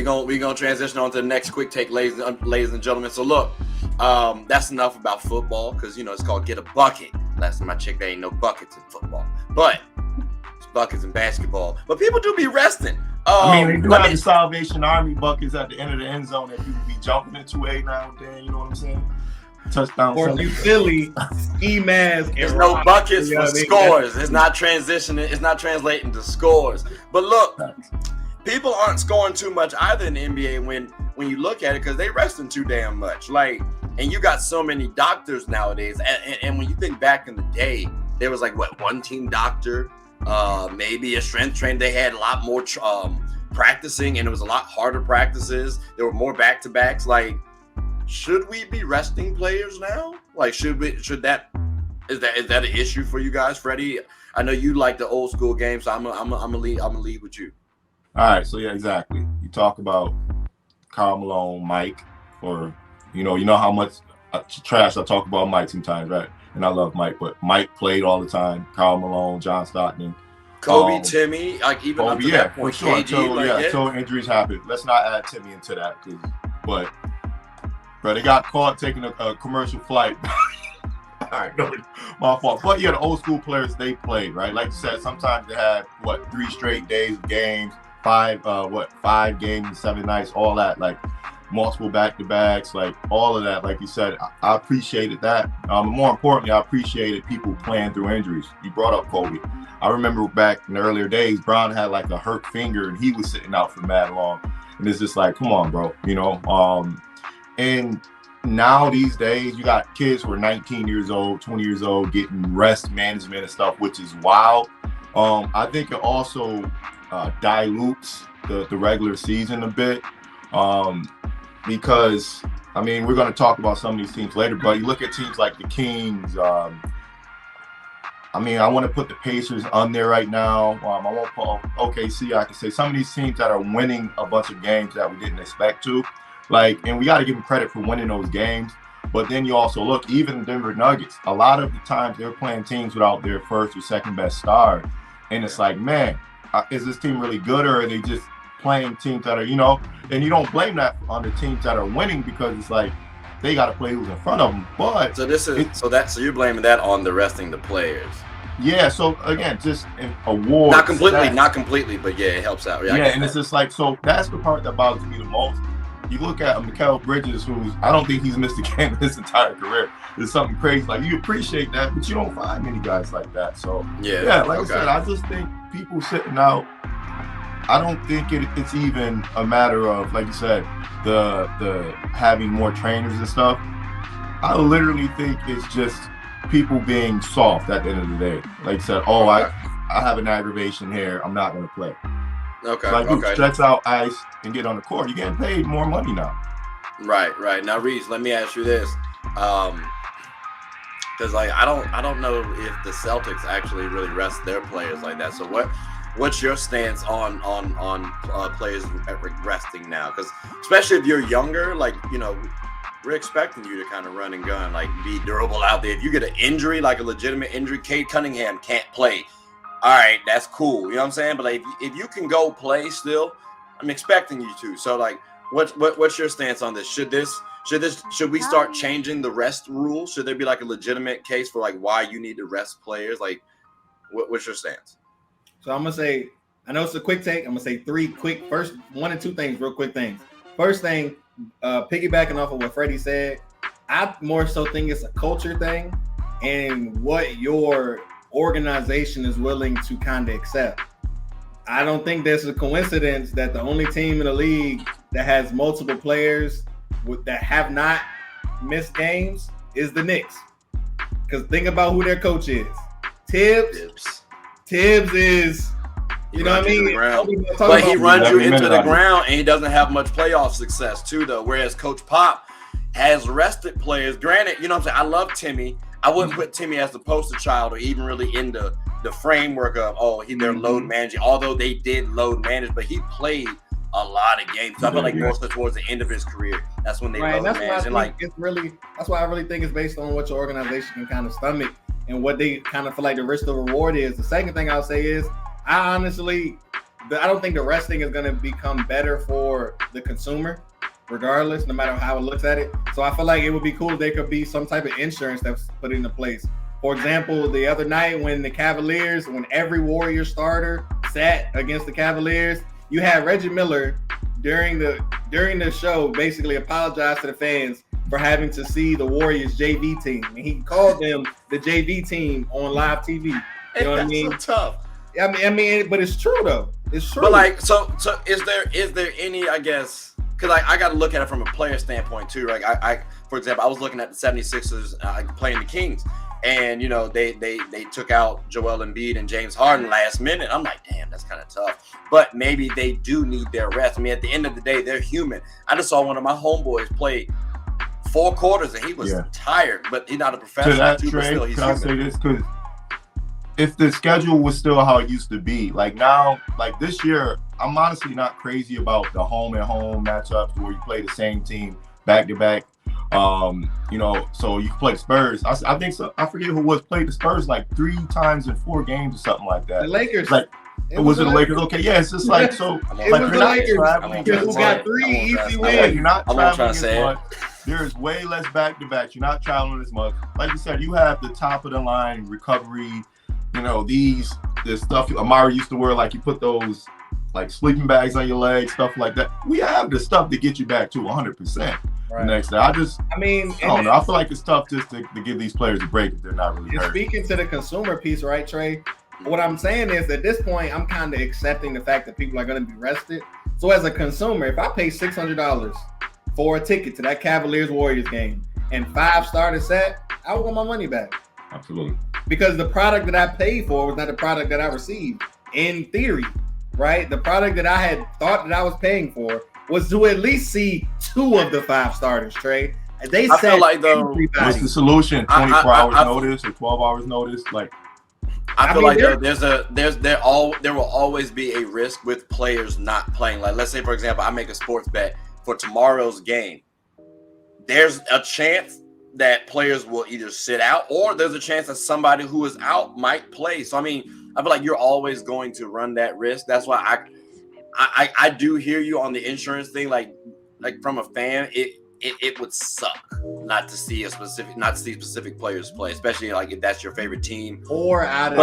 gonna transition on to the next quick take, ladies and gentlemen. So look, that's enough about football because it's called Get a Bucket. Last time I checked, there ain't no buckets in football, but it's buckets in basketball. But people do be resting. They do have the Salvation Army buckets at the end of the end zone that people be jumping into now and then. You know what I'm saying? Touchdown. Or you Philly ski mask. There's no buckets for scores. It's not transitioning. It's not translating to scores. But look, people aren't scoring too much either in the NBA when you look at it because they resting too damn much. And you got so many doctors nowadays. And when you think back in the day, there was one team doctor, maybe a strength trainer. They had a lot more practicing, and it was a lot harder practices. There were more back-to-backs. Should we be resting players now? Is that an issue for you guys, Freddie? I know you like the old school game, so I'm gonna lead with you. All right, so yeah, exactly. You talk about Karl Malone, Mike, or you know how much trash I talk about Mike sometimes, right? And I love Mike, but Mike played all the time. Karl Malone, John Stockton, Kobe, Timmy, even up to that point, for sure. KG, Until injuries happen. Let's not add Timmy into that, but they got caught taking a commercial flight. All right, no, my fault. But yeah, the old school players, they played, right? Like you said, sometimes they had 3 straight days of games, 5 games in 7 nights, all that, multiple back-to-backs, all of that. Like you said, I appreciated that. More importantly, I appreciated people playing through injuries. You brought up Kobe. I remember back in the earlier days, Bron had a hurt finger and he was sitting out for mad long. And it's just come on, bro, and now these days, you got kids who are 19 years old, 20 years old, getting rest management and stuff, which is wild. I think it also dilutes the regular season a bit because, we're going to talk about some of these teams later, but you look at teams like the Kings. I want to put the Pacers on there right now. I won't put OKC. I can say some of these teams that are winning a bunch of games that we didn't expect to. And we got to give them credit for winning those games. But then you also look, even the Denver Nuggets, a lot of the times they're playing teams without their first or second best star. And it's man, is this team really good, or are they just playing teams that are, and you don't blame that on the teams that are winning because it's they got to play who's in front of them. But so you're blaming that on the resting the players. Yeah. So again, just an award. Not completely, but yeah, it helps out. Yeah, and it's just so that's the part that bothers me the most. You look at Mikal Bridges, I don't think he's missed a game his entire career. It's something crazy. You appreciate that, but you don't find many guys like that. So I said, I just think people sitting out. I don't think it's even a matter of, like you said, the having more trainers and stuff. I literally think it's just people being soft at the end of the day. Like you said, I have an aggravation here. I'm not going to play. Okay. Stretch out ice and get on the court. You're getting paid more money now. Right. Now, Reese, let me ask you this, because I don't know if the Celtics actually really rest their players like that. So what's your stance on players resting now? Because especially if you're younger, we're expecting you to kind of run and gun, be durable out there. If you get an injury, a legitimate injury, Cade Cunningham can't play. All right, that's cool. You know what I'm saying? But if you can go play still, I'm expecting you to. So what's your stance on this? Should we start changing the rest rules? Should there be a legitimate case for why you need to rest players? What's your stance? So I'm gonna say, I know it's a quick take. I'm gonna say 3 quick, first 1 and 2 things, real quick things. First thing, piggybacking off of what Freddie said, I more so think it's a culture thing and what your organization is willing to kind of accept. I don't think there's a coincidence that the only team in the league that has multiple players that have not missed games is the Knicks. Because think about who their coach is. Tibbs is, you know what I mean? But he runs you into the ground, and he doesn't have much playoff success too, though. Whereas Coach Pop has rested players. Granted, you know what I'm saying? I love Timmy. I wouldn't put Timmy as the poster child or even really in the framework of, they're load managing, although they did load manage, but he played a lot of games. So I feel more so towards the end of his career, that's when they load managed. That's why I really think it's based on what your organization can kind of stomach and what they kind of feel like the risk of reward is. The second thing I'll say is, I honestly I don't think the resting is going to become better for the consumer, regardless, no matter how it looks at it. So I feel like it would be cool if there could be some type of insurance that's put into place. For example, the other night when every Warrior starter sat against the Cavaliers, you had Reggie Miller during the show basically apologize to the fans for having to see the Warriors JV team. And he called them the JV team on live TV. You know what I mean? That's so tough. I mean, but it's true though. It's true. But like, so is there any, I guess, because I got to look at it from a player standpoint too. Like I for example, I was looking at the 76ers playing the Kings, and you know they took out Joel Embiid and James Harden last minute. I'm like, damn, that's kind of tough. But maybe they do need their rest. I mean, at the end of the day, they're human. I just saw one of my homeboys play 4 quarters and he was tired, but he's not a professional. To that trade, can I say this? Because if the schedule was still how it used to be, like now, like this year, I'm honestly not crazy about the home and home matchups where you play the same team back to back. You know, so you play Spurs. I think so. I forget who played the Spurs like 3 times in 4 games or something like that. The Lakers. Like, was it the Lakers? Okay, yeah, it's just like so. It like was you're the not Lakers. traveling Who as got much. 3 easy Yeah, wins. you're not traveling as say much. There's way less back to back. You're not traveling as much. Like you said, you have the top of the line recovery. You know, this stuff Amari used to wear, like you put those like sleeping bags on your legs, stuff like that. We have the stuff to get you back to 100% the next day. I don't know. I feel like it's tough just to give these players a break if they're not really hurt. Speaking to the consumer piece, right, Trey? What I'm saying is at this point, I'm kind of accepting the fact that people are going to be rested. So as a consumer, if I pay $600 for a ticket to that Cavaliers Warriors game and 5 starters set, I want my money back. Absolutely. Because the product that I paid for was not the product that I received. In theory, right? The product that I had thought that I was paying for was to at least see 2 of the 5 starters, Trey. They I feel like though, what's the solution? 24 hours notice or 12 hours notice? Like, I feel like there will always be a risk with players not playing. Like, let's say for example, I make a sports bet for tomorrow's game. There's a chance that players will either sit out, or there's a chance that somebody who is out might play. So I mean, I feel like you're always going to run that risk. That's why I do hear you on the insurance thing. Like from a fan, it would suck not to see specific players play, especially like if that's your favorite team. Or out of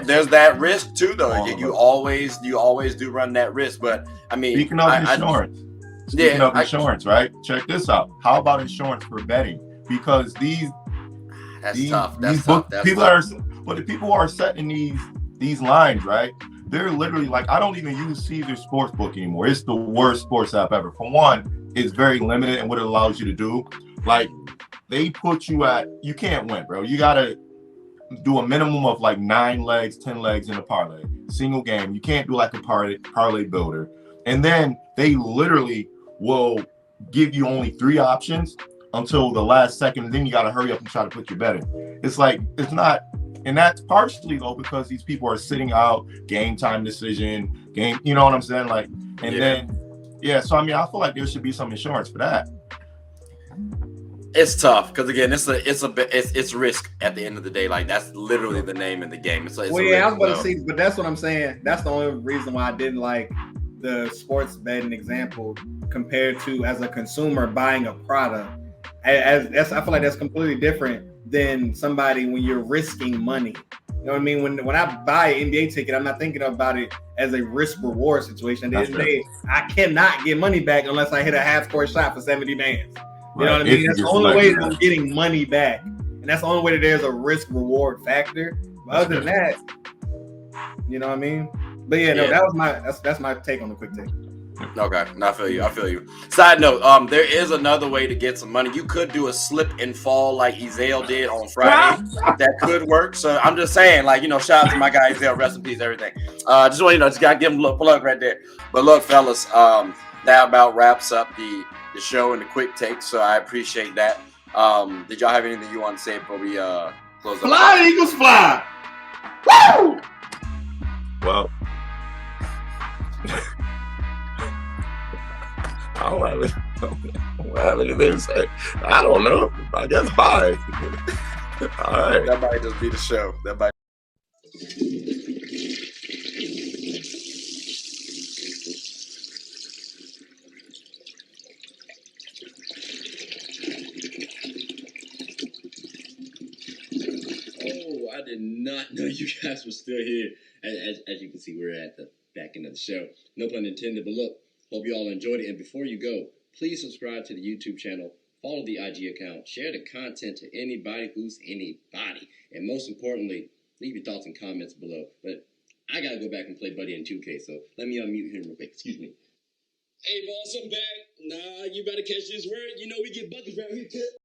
there's that risk too, though. You always do run that risk. But I mean, speaking of insurance. Speaking of insurance, right? Check this out. How about insurance for betting? Because that's tough. The people who are setting these lines, right? They're literally like, I don't even use Caesar Sportsbook anymore. It's the worst sports app ever. For one, it's very limited in what it allows you to do. Like, they put you you can't win, bro. You gotta do a minimum of like 9 legs, 10 legs in a parlay, single game. You can't do like a parlay builder. And then they literally will give you only 3 options until the last second. And then you got to hurry up and try to put your bet in. It's like, it's not. And that's partially though, because these people are sitting out game time decision game. You know what I'm saying? Like, and then, so, I mean, I feel like there should be some insurance for that. It's tough because again, it's risk at the end of the day. Like that's literally the name in the game. I was about to see, but that's what I'm saying. That's the only reason why I didn't like the sports betting example compared to as a consumer buying a product. I feel like that's completely different than somebody when you're risking money. You know what I mean? When I buy an NBA ticket, I'm not thinking about it as a risk reward situation. At the end of the day, I cannot get money back unless I hit a half-court shot for 70 bands. You know what I mean? That's the only way that I'm getting money back. And that's the only way that there's a risk reward factor. But other than that, you know what I mean? But that's my take on the quick take. Okay, I feel you. Side note, there is another way to get some money. You could do a slip and fall like Ezell did on Friday. That could work. So I'm just saying, like, shout out to my guy Ezell, rest in peace, everything. Just want just gotta give him a little plug right there. But look, fellas, that about wraps up the show and the quick take. So I appreciate that. Did y'all have anything you want to say before we close up? Fly, Eagles, fly! Woo! Well, I don't have anything to say. I don't know. I guess bye. All right. That might just be the show. That might. I did not know you guys were still here. As you can see, we're at the back end of the show. No pun intended, but look, hope you all enjoyed it. And before you go, please subscribe to the YouTube channel, follow the IG account, share the content to anybody who's anybody. And most importantly, leave your thoughts and comments below. But I gotta go back and play Buddy in 2K, so let me unmute him real quick. Excuse me. Hey, boss, I'm back. Nah, you better catch this word. You know we get buckets around here, too.